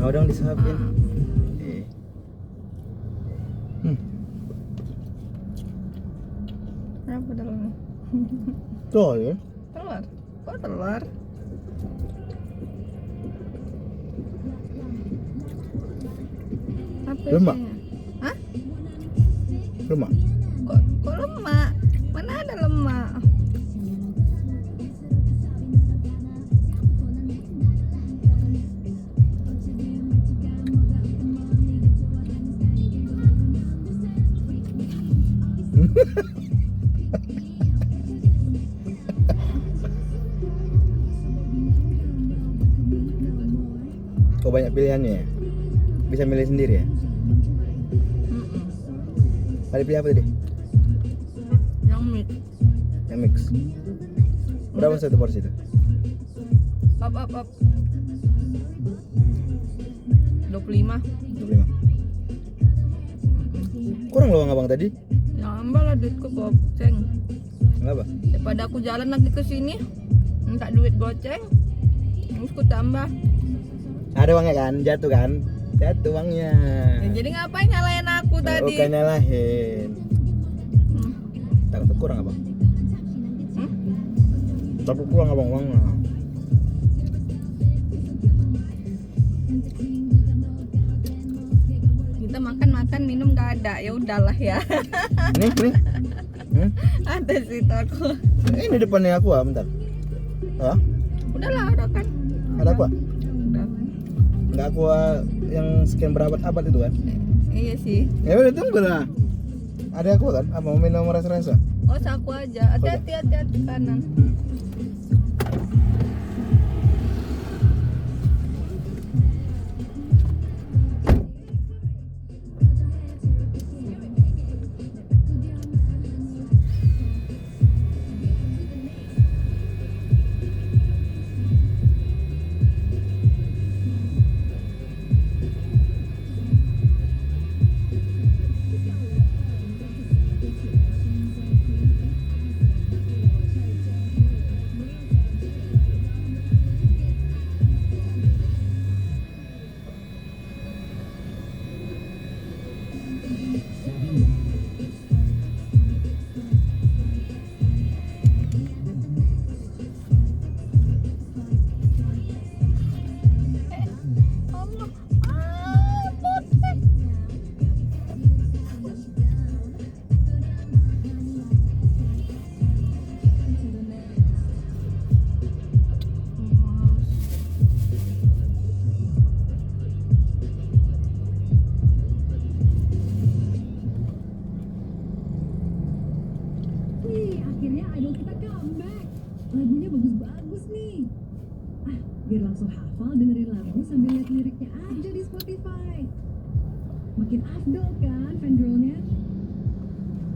Mau dong disuapin. Apa telurnya? Tuh ya. Telur? Kok telur? Apa Lemak. isinya? Hah? Lemak. Kok lemak? Mana ada lemak? Kok banyak pilihannya ya? Bisa milih sendiri ya? Tadi pilih apa tadi? Yang mix. Yang mix. Berapa satu porsi itu? Up. 25. 25. Kurang loh abang tadi? Ya ambal lah duitku goceng. Enggak apa? Daripada aku jalan lagi ke sini, minta duit goceng. Terus ku tambah. Ada uangnya kan? Jatuh kan? Jatuh uangnya. Ya, jadi ngapain nyalain aku tadi? Bukan nyalahin. Takut kurang abang? Takut kurang abang uangnya. Kita makan minum gak ada, ya udahlah ya. Nih. Ada sih aku. Ini depannya aku bentar. Hah? Udahlah, udah kan. Ada apa? Udah. Enggak aku yang sekian berabad-abad itu kan? Iya sih. Ya udah tunggu lah. Ada aku kan? Apa mau minum rasa-rasa? Oh, saku aja. Hati-hati kanan. Akhirnya idol kita comeback. Lagunya bagus-bagus nih. Biar langsung hafal dengerin lagu sambil lihat liriknya aja di Spotify. Makin afdol kan fangirlnya?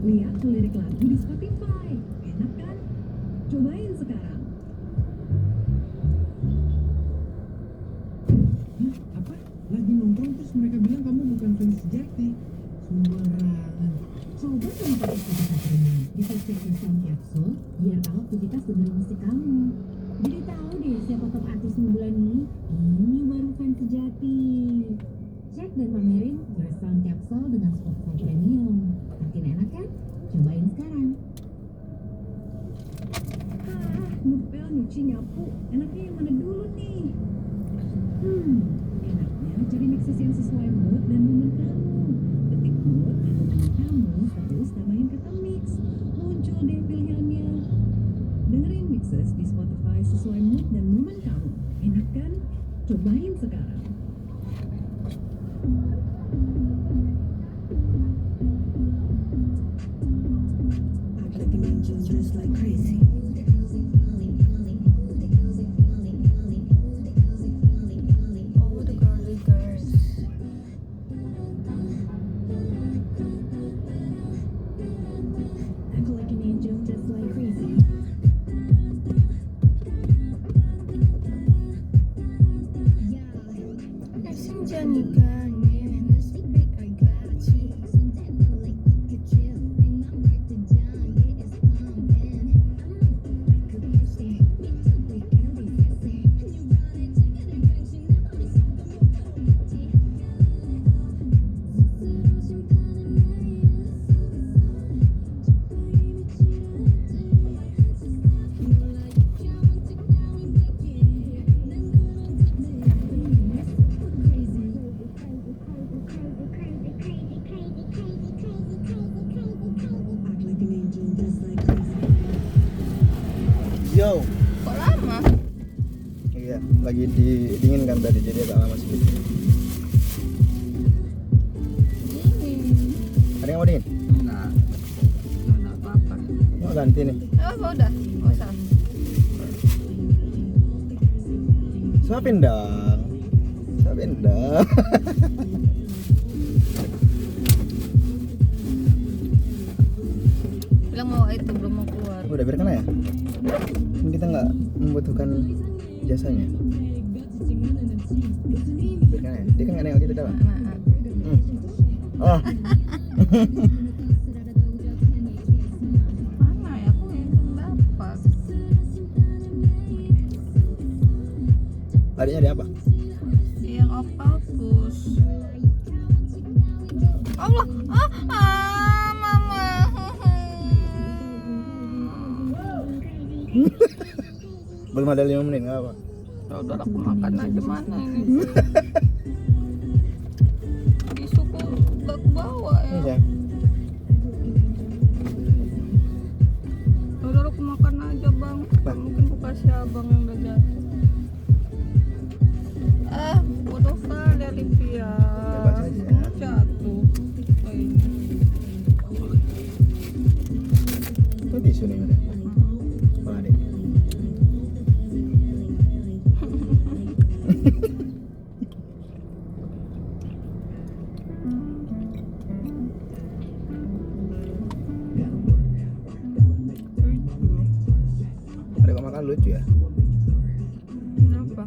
Lihat tuh lirik lagu di Spotify. Enak kan? Cobain sekarang. Apa? Lagi nongkrong terus mereka bilang kamu bukan fans sejati. Sembarangan. Coba sama pakai Spotify Premium. Bisa cek sound capsule biar tahu aktivitas dengerin musik kamu. Jadi tahu deh siapa top artis bulan ini. Ini baru fans sejati. Cek dan pamerin your sound capsule dengan Spotify Premium. Makin enak kan? Cobain sekarang. Ngepel, nyuci, nyapu. Enaknya yang mana dulu nih? Enaknya cari mixes yang sesuai mood dan momen kamu. Ketik mood atau momen kamu, terus tambahin kata mix. Muncul deh pilihannya. Dengerin mixes di Spotify sesuai mood dan momen kamu. Enak kan? Cobain sekarang. Act like an angel, just like crazy. Oh, the girly girls. Act like an angel, just like crazy. Senja nikah. Iya, lagi didinginkan tadi jadi agak lama sedikit. Ada yang mau dingin? Enggak ada apa-apa. Mau ganti nih. Udah, nggak usah. Suapin dong. Suapin dong. Bilang mau itu belum mau keluar. Udah biarkan aja. Kan kita nggak membutuhkan jasanya. Biarkan aja. Dia kan nggak nengok kita dalam. Oh. Mana ya? Aku yang dapat. Adiknya dia apa? Yang octopus. Allah, mama. Belum ada 5 menit nggak apa? Ya udah aku makan aja mana ini. Isuku gak kebawa ya. Iya. Ya udah aku makan aja bang. Mungkin aku kasih abang yang udah jatuh. Bodoh kali Olivia. Bebas aja. Jatuh. Itu tisu nih udah. Mana deh? Ada kok makan lucu ya? Kenapa?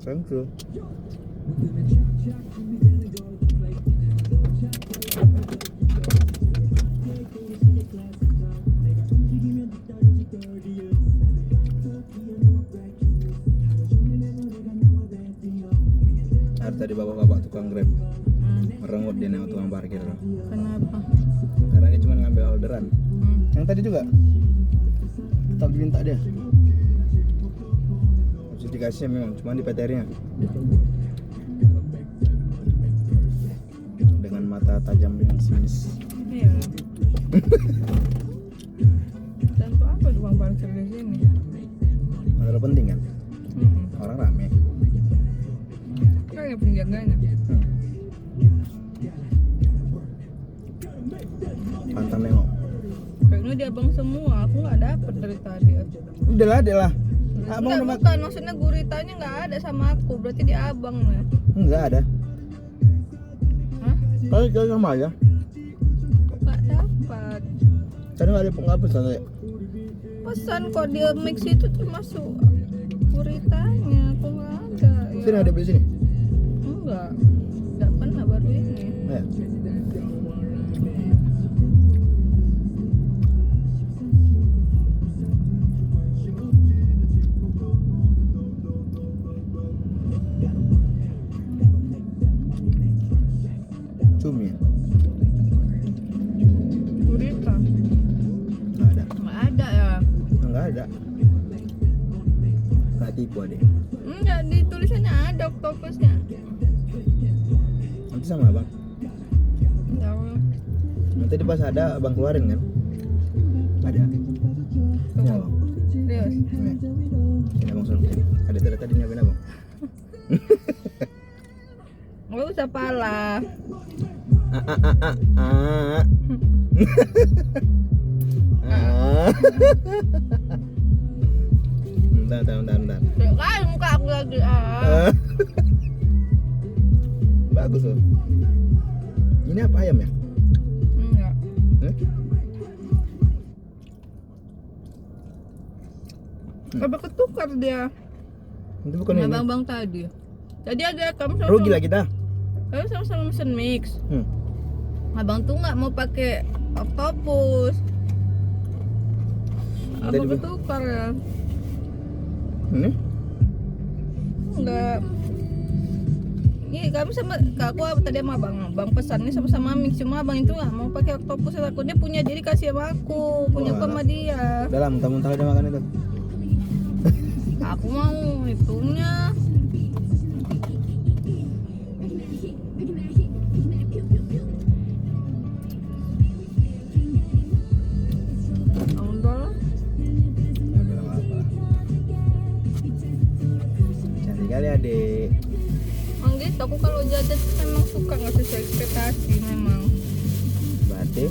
Thank you. Ada tadi bapak-bapak tukang Grab merengut dia nengok tukang parkir. Kenapa? Karena dia cuma ngambil orderan. Yang tadi juga tetap diminta dia. Harus dikasih memang, cuma di PTR-nya. Dengan mata tajam yang sinis. Iya. Dan tuh apa tukang parkir di sini? Masalah penting kan? Orang rame. Kayak penjaganya. Pantang nengok. Kayaknya di abang semua, aku nggak dapet dari tadi. Udah lah. Abang Enggak, udah bukan, maksudnya guritanya nggak ada sama aku, berarti di abang ya. Enggak ada. Hah? Kalau sama aja. Kok nggak dapat? Karena nggak ada penghapusan ya. Pesan kok dia mix itu termasuk guritanya, kok nggak ada. Ya. Sini ada beli sini. Enggak, nggak pernah baru ini. Ya. Cumi ya? Gurita? Nggak ada. Nggak ada ya? Nggak ada. Nggak tipu adek. Enggak, di tulisannya ada octopusnya. Nanti sama abang. Ya, Nanti di pas ada abang keluarin kan? Ada. Ini abang. serius. Ini abang suruh. Ada tadi nyiapin abang. Nggak usah pala. Bentar. Kan muka aku lagi Bagus loh. Ini apa ayam ya? Enggak. Apa ketukar dia? Itu bukan Sama ini. bang tadi. Jadi ada kamu sama Rugi lah kita. kamu sama mesin mix. Hmm. Abang tuh nggak mau pakai octopus. Apa Tadi ketukar ya? Ini? Enggak. Ini kami sama aku tadi sama abang pesan ini sama-sama mix, cuma abang itu nggak mau pakai octopus, aku dia punya jadi kasih sama aku, punya aku sama dia. Udah lah, mentah-mentah udah makan itu. Aku mau itunya. aku kalau jajan tuh memang suka nggak sesuai ekspektasi memang. Berarti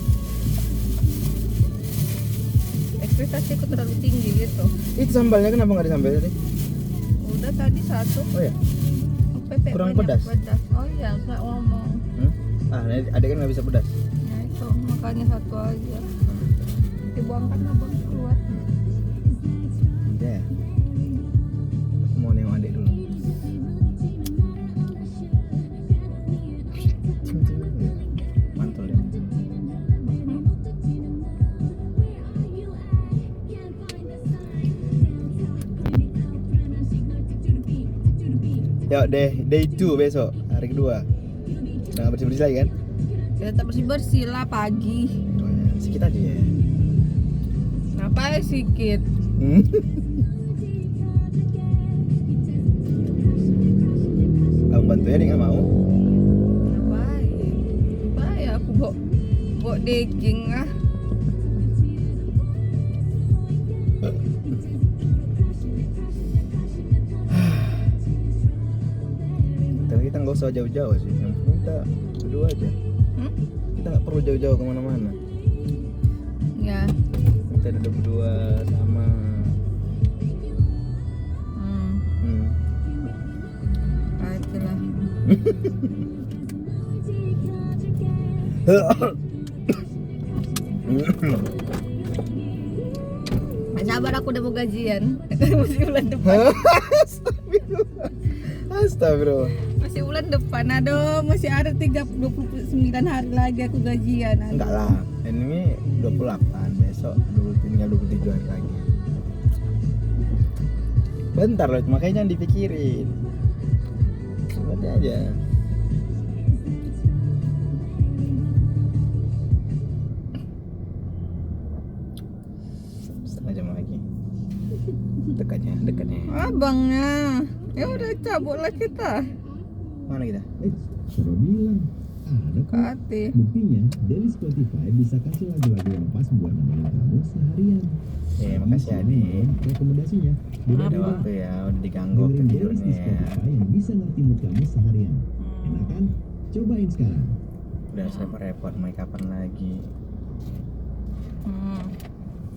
Ekspektasi aku terlalu tinggi gitu. itu sambalnya kenapa nggak disambal tadi? Udah tadi satu. Oh ya. Pepe Kurang banyak pedas? Oh iya, nggak ngomong. Adik kan nggak bisa pedas. Nah itu makanya satu aja. Dibuangkan abang keluar. Udah ya. Aku mau nengok adik dulu. Mantul ya. Yuk deh, day 2 besok, hari kedua. Udah nggak bersih-bersih lagi kan? Ya tak bersih lah pagi. Oh, ya. Sedikit aja ya. Ngapain sikit? Abang bantu ya, dia nggak mau. Ngapain aku bawa daging ah. Tapi kita nggak usah jauh-jauh sih, yang penting kita berdua aja. Kita nggak perlu jauh-jauh kemana-mana. Ya. Kita duduk berdua sama. Itulah. Nggak sabar aku udah mau gajian. Masih bulan depan. Astagfirullah. Masih bulan depan. Aduh, masih ada 29 hari lagi aku gajian. Aduh. Enggak lah, ini 28, besok tinggal 27 hari lagi. Bentar loh, makanya jangan dipikirin. Seperti aja. Setengah jam lagi. Dekatnya. Abangnya. Ya udah cabutlah kita. Mana kita? Sudah bilang ada kok. Hati. Buktinya dari Spotify bisa kasih lagu-lagu yang pas buat nemenin kamu seharian. Makasih adik. Rekomendasinya Udah ada waktu ya, udah diganggu dengerin playlist di tidurnya ya. Spotify yang bisa ngerti mood kamu seharian. Enak kan? Cobain sekarang. Udah repot-repot, mau kapan lagi?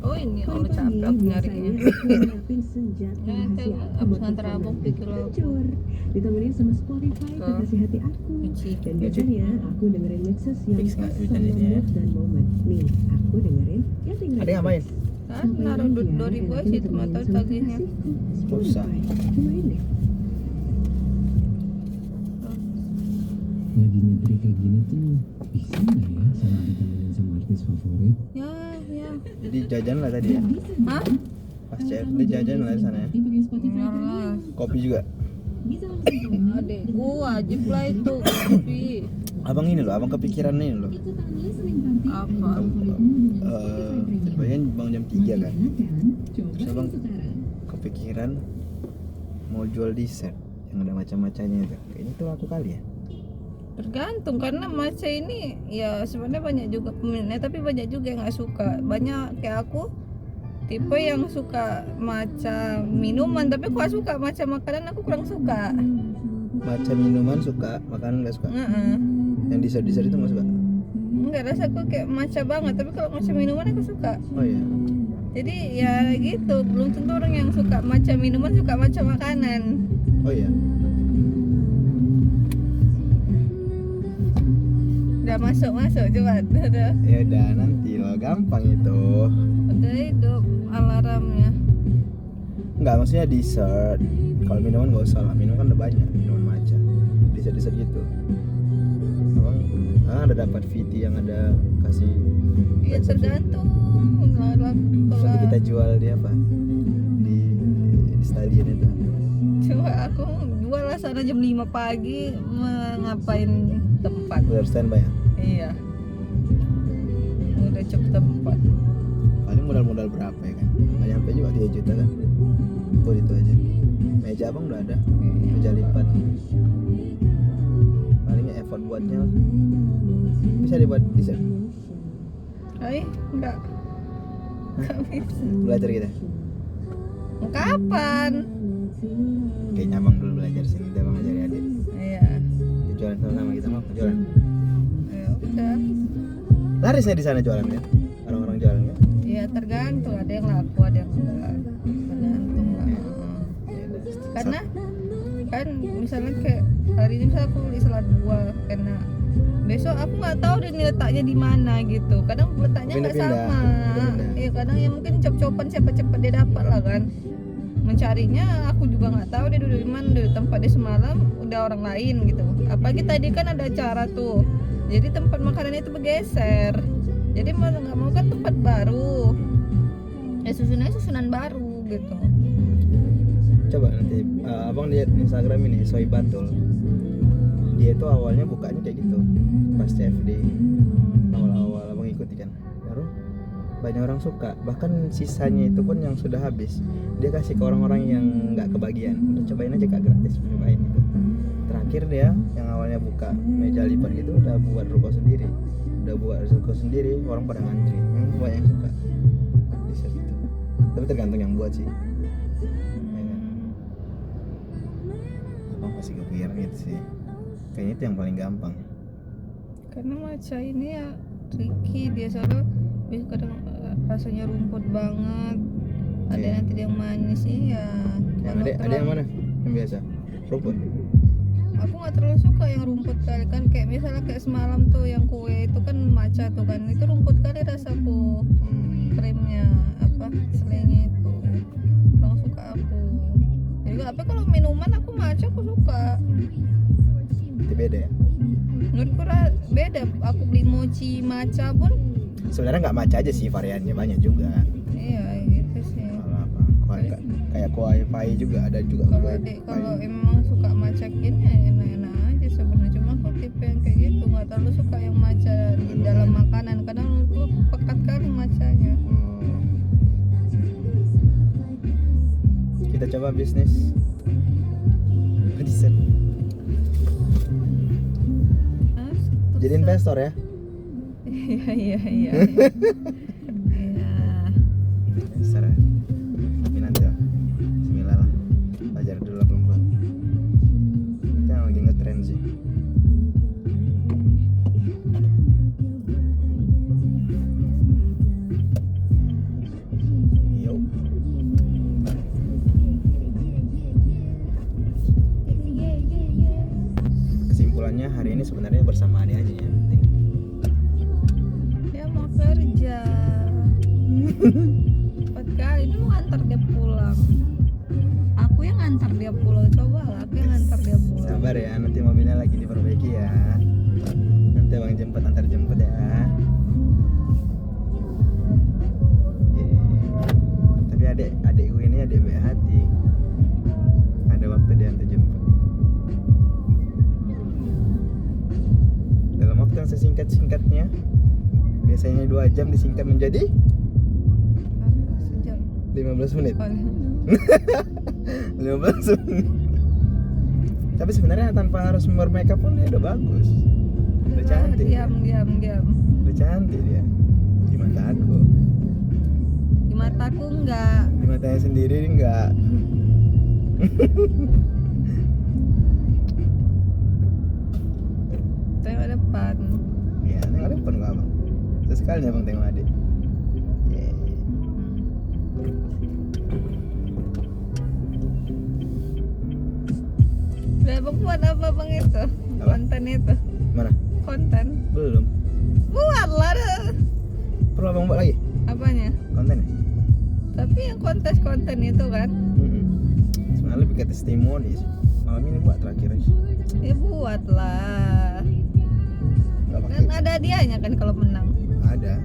Oh ini Allah capek aku nyarinya. nyiapin senjata Ya, rahasia kayak aku abis buat nganter pasangan. abang pikir aku. Hancur. Ditemenin sama Spotify Ke kekasih hati aku. Cuci. Dan biasanya aku dengerin mixes yang Fix pas nggak sama hujan ini ya? mood dan momen. Nih, aku dengerin Getting Ready. Adik ngapain? Kan naruh 2.000 aja itu mah tahu tagihnya. Susah. Cobain deh. Lagi nyetrika kayak gini tuh bisa nggak ya sama ditemenin sama artis favorit? Ya. Jadi jajan lah tadi ya. Hah? Pas CFD jajan lah di sana ya. Pakai Spotify Iyalah. Kopi juga. bisa langsung download. Adekku wajib lah itu kopi. Abang ini loh, abang kepikiran ini loh. Ikutan listening party Apa? Sebenarnya bang jam 3 kan. Coba Terus abang sekarang. kepikiran mau jual dessert yang ada macam-macamnya itu. Kayaknya tuh aku kali ya. Tergantung karena matcha ini ya sebenarnya banyak juga peminatnya tapi banyak juga yang nggak suka. Banyak kayak aku tipe yang suka matcha minuman tapi aku nggak suka matcha makanan, aku kurang suka. Macam minuman suka, makanan nggak suka. Yang dessert itu nggak suka. Enggak, rasa aku kayak matcha banget tapi kalau matcha minuman aku suka. Oh iya. Jadi ya gitu, belum tentu orang yang suka matcha minuman suka matcha makanan. Oh iya. Udah masuk coba udah Ya udah nanti loh, gampang itu. hidup alarmnya. Enggak, maksudnya dessert. Kalau minuman nggak usah lah, minuman kan udah banyak minuman matcha. Dessert gitu. Abang ada dapat VT yang ada kasih. Ya tergantung Terus nanti kita jual di apa? Di stadion itu. Coba aku jual lah sana jam 5 pagi ngapain tempat. Udah standby ya? Iya. Udah cukup tempat. Paling modal berapa ya kan? Nggak nyampe juga 3 juta kan? Buat itu aja. Meja abang udah ada. Meja lipat. Palingnya effort buatnya lah. Bisa dibuat dessert. Enggak. Enggak bisa. Belajar kita. Kapan? Kayaknya abang dulu belajar sini, kita abang ngajari adik. Iya. jualan. Ya udah. Larisnya di sana jualannya, orang-orang jualannya. Ya tergantung, ada yang laku, ada yang enggak. Tergantung lah. Karena kan misalnya kayak hari ini misalnya aku beli salad buah, karena besok aku nggak tahu dia letaknya di mana gitu. Kadang letaknya nggak Pindah-pindah, sama. pindah-pindah. Ya kadang ya mungkin cop-copan siapa cepat dia dapat lah kan. Mencarinya aku juga nggak tahu dia duduk di mana, di tempat dia semalam udah orang lain gitu. Apalagi tadi kan ada acara tuh, jadi tempat makanan itu bergeser. Jadi mau nggak mau kan tempat baru, ya susunan baru gitu. Coba nanti abang lihat Instagram ini Soy Batul. Dia itu awalnya bukanya kayak gitu pas CFD awal-awal abang ikuti kan, baru banyak orang suka, bahkan sisanya itu pun yang sudah habis dia kasih ke orang-orang yang nggak kebagian, udah cobain aja Kak, gratis, cobain gitu. Terakhir dia yang awalnya buka meja lipat gitu udah buat ruko sendiri, orang pada ngantri, memang banyak yang suka di situ. Tapi tergantung yang buat sih. Pasti kepikiran gitu sih, kayaknya itu yang paling gampang. Karena matcha ini ya tricky, dia soalnya kadang rasanya rumput banget, ada Iya. nanti yang manis sih ya. Yang ada yang mana yang biasa rumput? Aku nggak terlalu suka yang rumput kali, kan kayak misalnya kayak semalam tuh yang kue itu kan matcha tuh kan, itu rumput kali rasaku, krimnya apa selainya itu kurang suka aku. Juga apa kalau minuman aku matcha aku suka. Itu beda ya. Menurutku beda. Aku beli mochi matcha pun Sebenarnya nggak matcha aja sih, variannya banyak juga. iya gitu sih. Kalau apa? Kayak kuah pai juga ada juga. Kalau emang suka matcha gini ya enak-enak aja sebenarnya. Cuma aku tipe yang kayak gitu, nggak terlalu suka yang matcha di dalam makanan. Kadang menurutku pekat kali matchanya. Kita coba bisnis riset. Jadi investor ya. Iya. Iya. Investor ya. Tapi nanti lah. Bismillah lah. Belajar dulu lah pelan-pelan. Kita lagi ngetren sih. Yo. Kesimpulannya hari ini sebenarnya bersama adik aja ya, penting. Dia mau kerja. Cepat kali, ini mau antar dia pulang. Aku yang antar dia pulang, coba lah aku yang antar dia pulang. Sabar ya, nanti mobilnya lagi diperbaiki ya. Nanti abang jemput, antar jemput ya. Tapi adikku ini adik baik hati. Ada waktu dia antar jemput. Dalam waktu yang sesingkat-singkatnya, biasanya 2 jam disingkat menjadi Sejam. 15 menit. Paling. 15 menit. Tapi sebenarnya tanpa harus bermakeup pun dia udah bagus. Udah cantik. Diam. Udah cantik dia. Di mata aku. Di mataku enggak. Di matanya sendiri enggak. Tengok depan. Iya, tengok depan gua abang. Sesekali abang tengok adik. Yeay. Udah abang buat apa bang itu? Apa? Konten itu. Mana? Konten. Belum. Buatlah dah. Perlu abang buat lagi Apanya? kontennya? Tapi yang konten itu kan. Sebenarnya lebih ke testimoni sih. Malam ini buat terakhir aja. Ya buatlah. Enggak pakai. Kan ada hadiahnya kan kalau menang. Ada.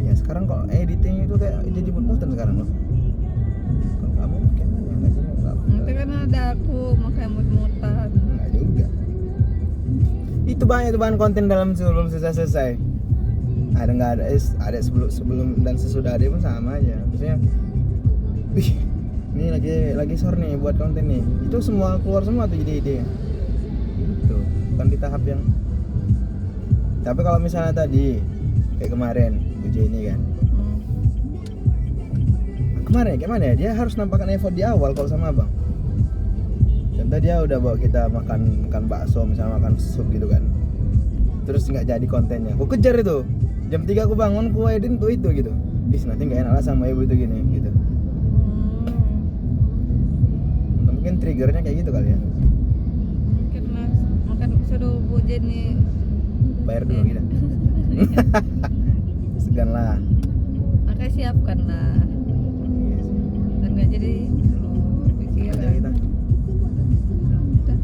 Ya sekarang kalau editing itu kayak jadi mut-mutan sekarang loh. Kalau kamu pakai mana? Enggak jenuh enggak. Nanti kan ada aku makanya mut-mutan. Enggak juga. Itu banyak tuh bahan konten dalam sebelum selesai. Ada nggak ada sebelum dan sesudah ada pun sama aja. Maksudnya, wih, ini lagi sore nih buat konten nih. Itu semua keluar semua tuh ide-ide. Gitu. Bukan di tahap yang. Tapi kalau misalnya tadi kayak kemarin Bu Jenny kan. Kemarin kayak mana ya? Dia harus nampakkan effort di awal kalau sama abang. Contoh contoh dia udah bawa kita makan bakso, misalnya makan sup gitu kan, terus nggak jadi kontennya, aku kejar itu. Jam 3 aku bangun, aku edit tuh itu gitu. Nanti nggak enak lah sama ibu itu gini gitu. Mungkin triggernya kayak gitu kali ya. Karena makan suruh Bu Jenny Bayar dulu kita. Segan lah. makanya siapkan lah Iya sih. dan nggak jadi Aja pikiran. kita. Udah.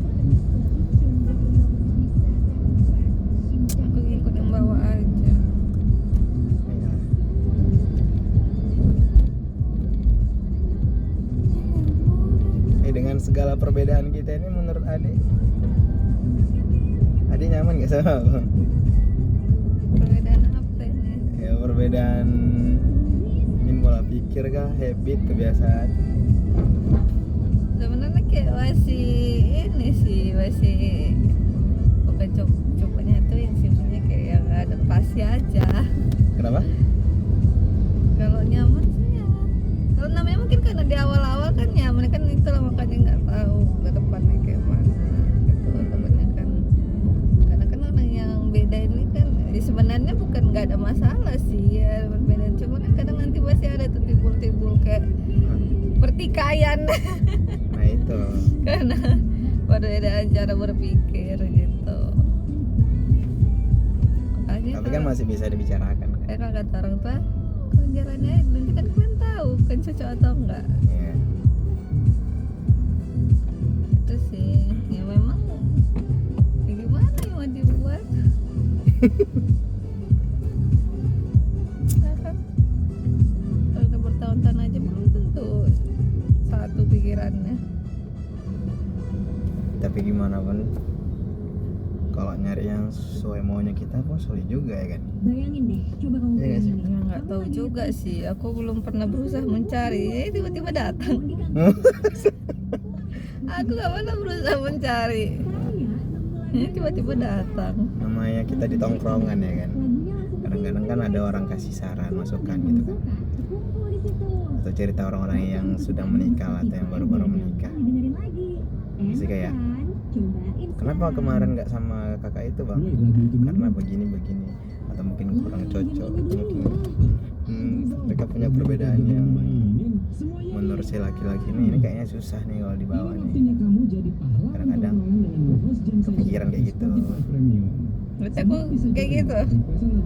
Aku ikut yang bawa aja. Iya. Dengan segala perbedaan kita ini menurut Ade nyaman gak sama Bang? Perbedaan apa ini? Ya perbedaan mungkin pola pikir kah, habit, kebiasaan. Sebenarnya kayak masih ini sih, masih bukan cobanya itu yang simpelnya kayak yang adaptasi aja. Kenapa? Kalau nyaman sih ya. Kalau namanya mungkin karena di awal-awal kan nyaman kan itu lah, makanya nggak tahu ke depannya kayak mana gitu. Temennya kan karena kan orang yang beda ini kan ya sebenarnya bukan nggak ada masalah sih ya perbedaan, cuma kan kadang nanti masih ada tuh timbul-timbul kayak pertikaian Nah itu. karena perbedaan cara berpikir gitu. Makanya Tapi kan masih bisa dibicarakan kan. kalau kata orang tua kalau jalannya aja, nanti kan kalian tahu kan cocok atau enggak. Iya. Itu sih ya memang ya gimana yang mau dibuat. Nah, kan kalau udah bertahun-tahun aja belum tentu satu pikirannya. Tapi gimana pun kalau nyari yang sesuai maunya kita pun sulit juga ya kan. Bayangin deh, coba kamu Iya nggak sih? bayangin. Ya nggak tahu juga sih, aku belum pernah berusaha mencari, tiba-tiba datang. Aku nggak pernah berusaha mencari, ini tiba-tiba datang. Namanya kita di tongkrongan ya kan. Kadang-kadang kan ada orang kasih saran, masukan gitu kan. Atau cerita orang-orang yang sudah menikah atau yang baru-baru menikah. Jadi kayak, kenapa kemarin nggak sama kakak itu bang? Karena begini-begini, atau mungkin kurang cocok, atau mungkin mereka punya perbedaan yang menurut si laki-laki ini kayaknya susah nih kalau dibawa nih. Kadang-kadang kepikiran kayak gitu. Berarti aku kayak gitu.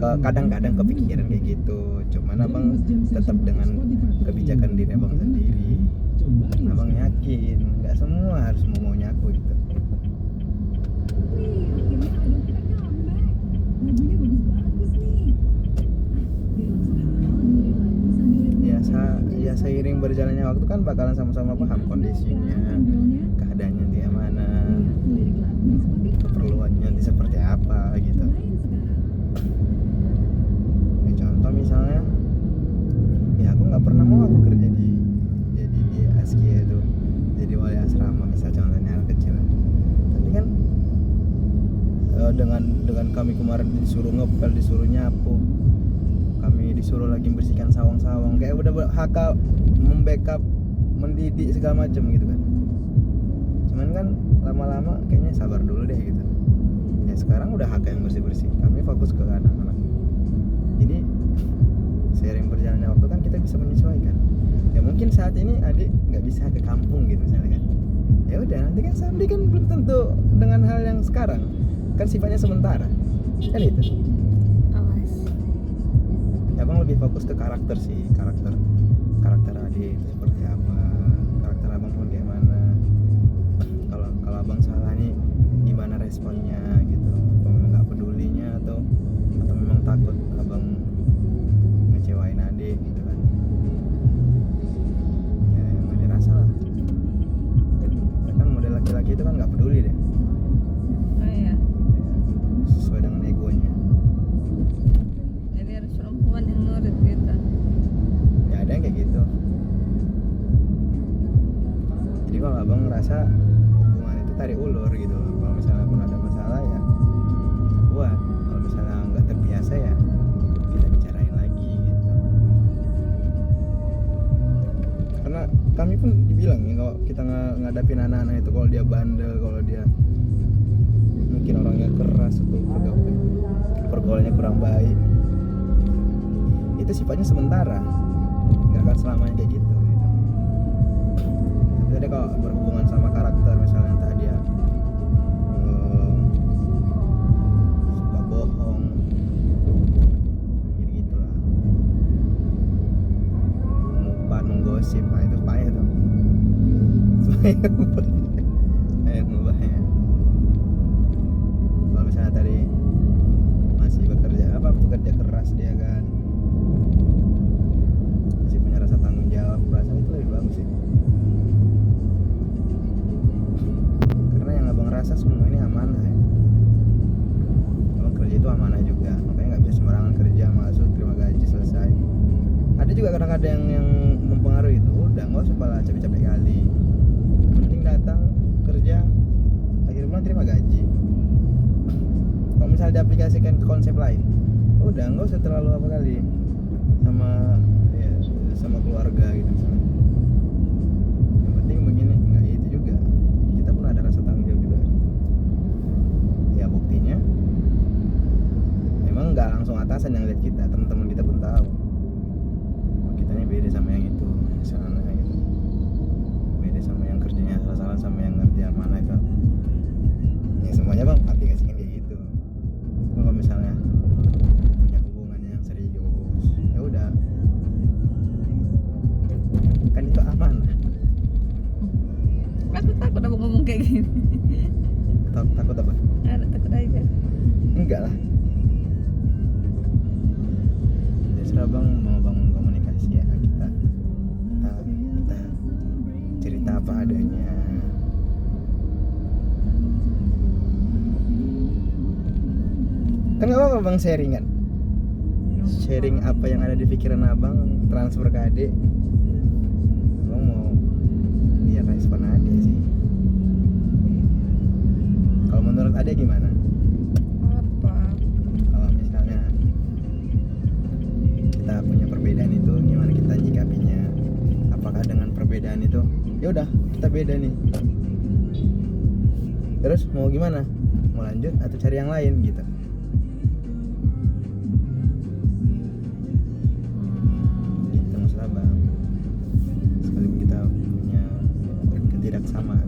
Kadang-kadang kepikiran kayak gitu. Cuman abang tetap dengan kebijakan diri abang sendiri. Abang yakin nggak semua harus maunya aku gitu. Ya seiring berjalannya waktu kan bakalan sama-sama paham kondisinya, keadaannya dia mana, keperluannya nanti seperti apa gitu. Ya, contoh misalnya, ya aku nggak pernah mau aku kerja di Askia itu, jadi wali asrama misal contohnya anak kecil. Tapi kan dengan kami kemarin disuruh ngepel, disuruh nyapu, kami disuruh lagi bersihkan sawang-sawang, kayak udah hak membackup, mendidik segala macam gitu kan. Cuman kan lama-lama kayaknya sabar dulu deh gitu. Ya sekarang udah hak yang bersih-bersih, kami fokus ke anak-anak. Jadi seiring berjalannya waktu kan kita bisa menyesuaikan. Ya mungkin saat ini adik nggak bisa ke kampung gitu misalnya kan. Ya udah nanti kan Samdi kan belum tentu dengan hal yang sekarang, kan sifatnya sementara kan itu. Awas. Ya abang lebih fokus ke karakter sih, karakter adik itu seperti apa, karakter abang pun kayak mana. Kalau abang salah nih gimana responnya gitu, apa memang nggak pedulinya atau memang takut abang ngecewain adik gitu kan. Ya yang nggak dirasa lah. Ya kan model laki-laki itu kan nggak peduli deh. Oh iya. Sesuai dengan egonya. Jadi harus perempuan yang nurut gitu. Ya ada yang kayak gitu. Jadi kalau abang ngerasa hubungan itu tarik ulur gitu loh. Kalau misalnya pun ada masalah ya kita buat. Kalau misalnya nggak terbiasa ya kita bicarain lagi gitu. Karena kami pun dibilang ya kalau kita ngadapin anak-anak itu kalau dia bandel itu sifatnya sementara, nggak akan selamanya kayak gitu. Tapi tadi kalau berhubungan sama karakter, misalnya entah dia suka bohong, gitu-gitulah, mengumpat, menggosip, nah itu payah tuh. Payah ngubahnya. Kalau misalnya tadi masih bekerja keras dia kan, masih punya rasa tanggung jawab, perasaan itu lebih bagus sih. Karena yang abang rasa semua ini amanah ya. Abang kerja itu amanah juga, makanya nggak bisa sembarangan kerja masuk terima gaji selesai. Ada juga kadang-kadang yang mempengaruhi itu, udah nggak usah pala capek-capek kali, penting datang kerja akhir bulan terima gaji. Kalau misalnya diaplikasikan ke konsep lain, udah nggak usah terlalu apa kali sama keluarga gitu misalnya. Yang penting begini, nggak itu juga, kita pun ada rasa tanggung jawab juga. Ya buktinya memang nggak langsung atasan yang lihat kita, teman-teman kita pun tahu kitanya beda sama yang itu, yang sana gitu, beda sama yang kerjanya salah-salah, sama yang ngerti yang mana itu. Ya semuanya bang aplikasikan kayak gitu. Kalau misalnya punya hubungan yang serius, ya udah, kan itu aman. Aku takut abang ngomong kayak gini. Takut apa? Ada takut aja. Enggak lah. Justru abang mau bangun komunikasi ya, kita cerita apa adanya. Kan nggak apa-apa bang, sharing kan, sharing apa yang ada di pikiran abang, transfer ke adik. Abang mau lihat respon adik sih. Kalau menurut adik gimana? Apa? Kalau misalnya kita punya perbedaan itu, gimana kita nyikapinya? Apakah dengan perbedaan itu ya udah kita beda nih, terus mau gimana? Mau lanjut atau cari yang lain gitu? Gitu masalah bang. Sekalipun kita punya ketidaksamaan.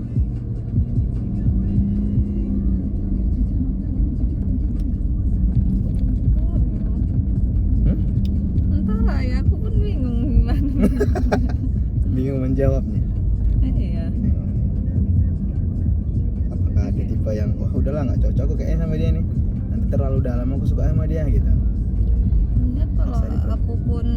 Entahlah ya, aku pun bingung gimana. Bingung menjawabnya. Iya. Apakah ada tipe yang wah udahlah nggak cocok aku kayaknya sama dia nih, nanti terlalu dalam aku suka sama dia gitu. Ya kalau Masa itu? aku pun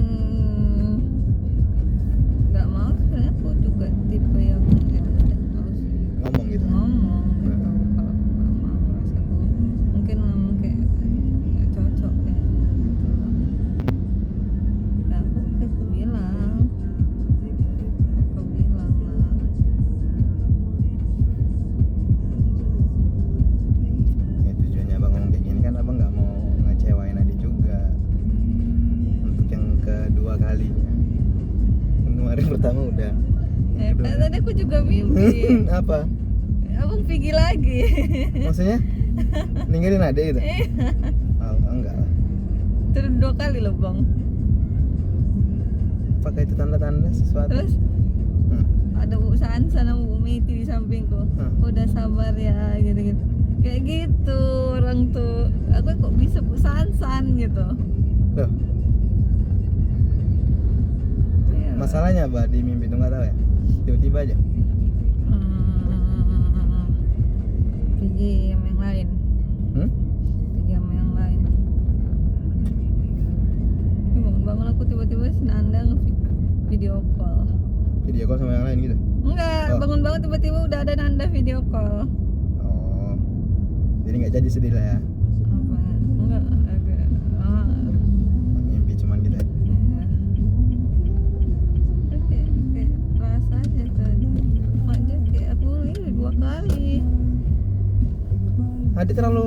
nggak mau, sebenarnya aku juga tipe yang ya udah harus Ngomong gitu. ngomong gitu. Kalau aku nggak mau, rasa aku mungkin ngomong kayak nggak cocok kayak gitu. Nah, aku bilang lah. Ya tujuannya abang ngomong kayak gini kan abang nggak mau ngecewain adik juga. Untuk yang kedua kalinya, yang kemarin pertama udah. Yang kedua. Tadi aku juga mimpi. Apa? Abang pergi lagi. Maksudnya ninggalin adik gitu? Iya. Oh, enggak lah. Terus 2 kali loh bang. Apakah itu tanda-tanda sesuatu? Terus ada Bu Sansan sama Bu Miti di sampingku. Udah sabar ya gitu-gitu. Kayak gitu orang tuh. Aku kok bisa Bu Sansan gitu. Loh, Iya. masalahnya apa di mimpi itu nggak tahu ya? Tiba-tiba aja. Pergi sama yang lain. Pergi sama yang lain. Ini bangun-bangun aku tiba-tiba si Nanda video call. Video call sama yang lain gitu? Enggak, Oh. bangun-bangun tiba-tiba udah ada Nanda video call. Oh, jadi nggak jadi sedih lah ya? Apa? Enggak, agak Mimpi cuman gitu ya? ya. Terus kayak rasa aja tadi. Makanya kayak aku ini 2 kali. Adik terlalu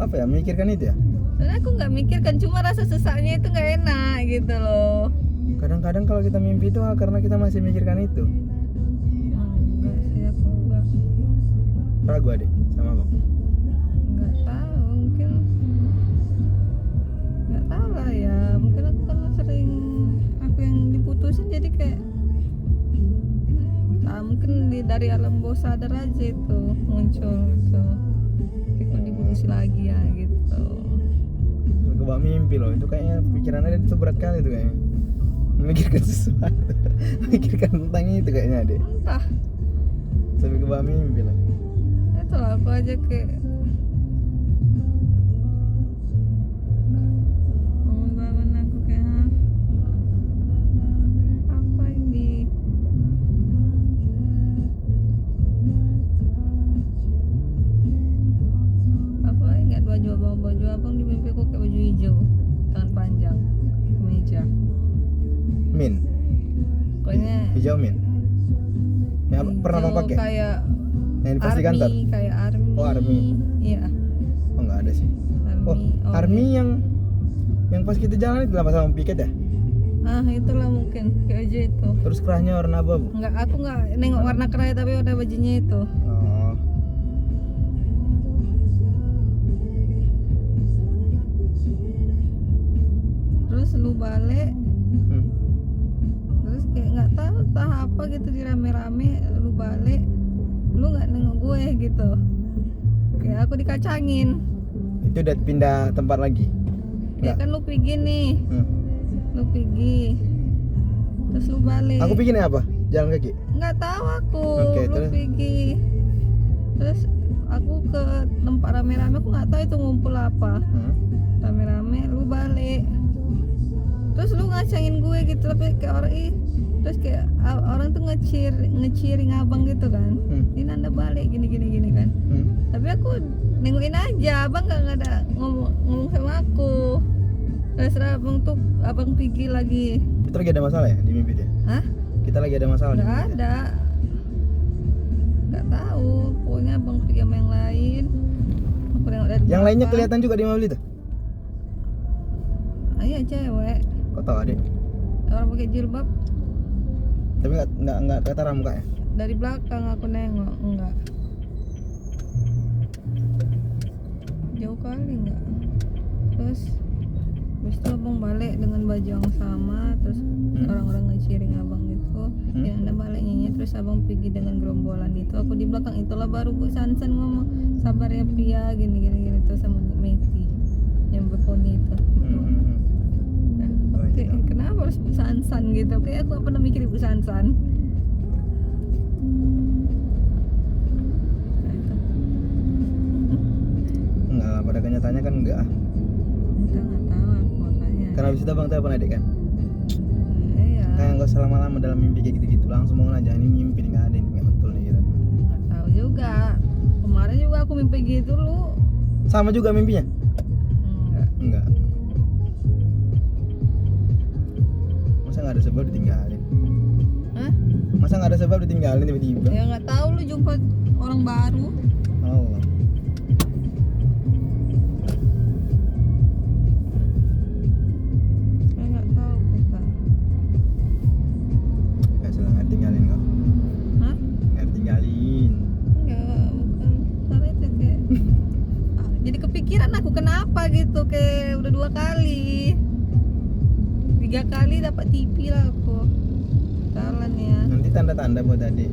apa ya, memikirkan itu ya? Dan aku nggak mikirkan, cuma rasa sesaknya itu nggak enak gitu loh. Kadang-kadang kalau kita mimpi itu karena kita masih mikirkan itu. Enggak sih, aku Ragu adik sama abang? nggak tahu, mungkin nggak tahu lah ya, mungkin aku kan sering putusin jadi kayak mungkin dari alam bawah sadar aja itu muncul gitu. Kayak kok diputusin lagi ya gitu. Kebawa mimpi loh, itu kayaknya pikirannya dia itu berat kali itu kayaknya. Memikirkan sesuatu, memikirkan tentang itu kayaknya deh. Entah, Sampai kebawa mimpi lah. itulah aku aja kayak bangun aku kayak apa ini. Aku ingat baju abang di mimpi aku kayak baju hijau, tangan panjang, kemeja. Min, Pokoknya hijau min. Ya pernah hijau abang pakai? kayak Yang di pos di kantor? kayak army. Oh, army. Iya, Oh nggak ada sih. army. Oh, army yang pas kita jalan itu lah sama piket ya. Itulah mungkin kayak baju itu. Terus kerahnya warna abu-abu. Aku nggak nengok warna kerahnya tapi warna bajunya itu. Oh, Terus lu balik, hmm. terus kayak nggak tahu entah apa gitu di rame-rame lu balik, lu nggak nengok gue gitu. Kayak aku dikacangin. Itu udah pindah tempat lagi. Ya Nggak. kan lu pergi nih, Hmm. lu pergi. Terus lu balik. Aku bikinnya apa? Jalan kaki. Nggak tahu aku. Oke, Lu terus? pergi. Terus aku ke tempat rame-rame, aku nggak tahu itu ngumpul apa. Hmm. Rame-rame lu balik, terus lu ngacangin gue gitu tapi kayak orang terus kayak orang tuh ngeciring abang gitu kan. Ini anda balik gini kan, Hmm. tapi aku nengokin aja, abang nggak ada ngomong sama aku. Terus abang pergi lagi. Kita lagi ada masalah ya di mimpi dia? Hah? Kita lagi ada masalah di Nggak mimpi dia? ada, nggak tahu, pokoknya abang pergi sama yang lain. Aku nengok dari Yang lainnya belakang. kelihatan juga di mobil itu? Iya cewek, Kok tahu adik? orang pakai jilbab. Tapi nggak ketara mukanya. Dari belakang aku nengok, enggak. Jauh kali enggak. Terus habis itu abang balik dengan baju yang sama, terus orang-orang ngeciring abang gitu. Ya anda balik nyanyi, terus abang pergi dengan gerombolan itu. Aku di belakang, itulah baru Bu Sansan ngomong sabar ya pria gini terus sama Bu Meti yang berponi itu. Nah, kayak, kenapa harus Bu Sansan gitu? Kayak aku pernah mikir Bu Sansan. Nah, itu. Enggak lah, pada kenyataannya kan enggak. Kita nggak tahu aku makanya. Karena habis itu abang telepon adik kan. Iya. Kayak nggak usah lama-lama dalam mimpi kayak gitu-gitu, langsung bangun aja. Ini mimpi nih, nggak ada ini, nggak betul nih gitu. Nggak tahu juga. Kemarin juga aku mimpi gitu lu. Sama juga mimpinya? Enggak. Enggak. Masa nggak ada sebab ditinggalin? Hah? Masa nggak ada sebab ditinggalin tiba-tiba? Ya nggak tahu lu jumpa orang baru. Oh. Saya nggak tahu kita. Nggak salah, nggak tinggalin kok. Hah? Nggak tinggalin. Enggak, bukan. Karena itu kayak jadi kepikiran aku kenapa gitu, kayak udah 2 kali. 3 kali dapat TV lah aku. Jalan ya. Nanti tanda-tanda buat adik.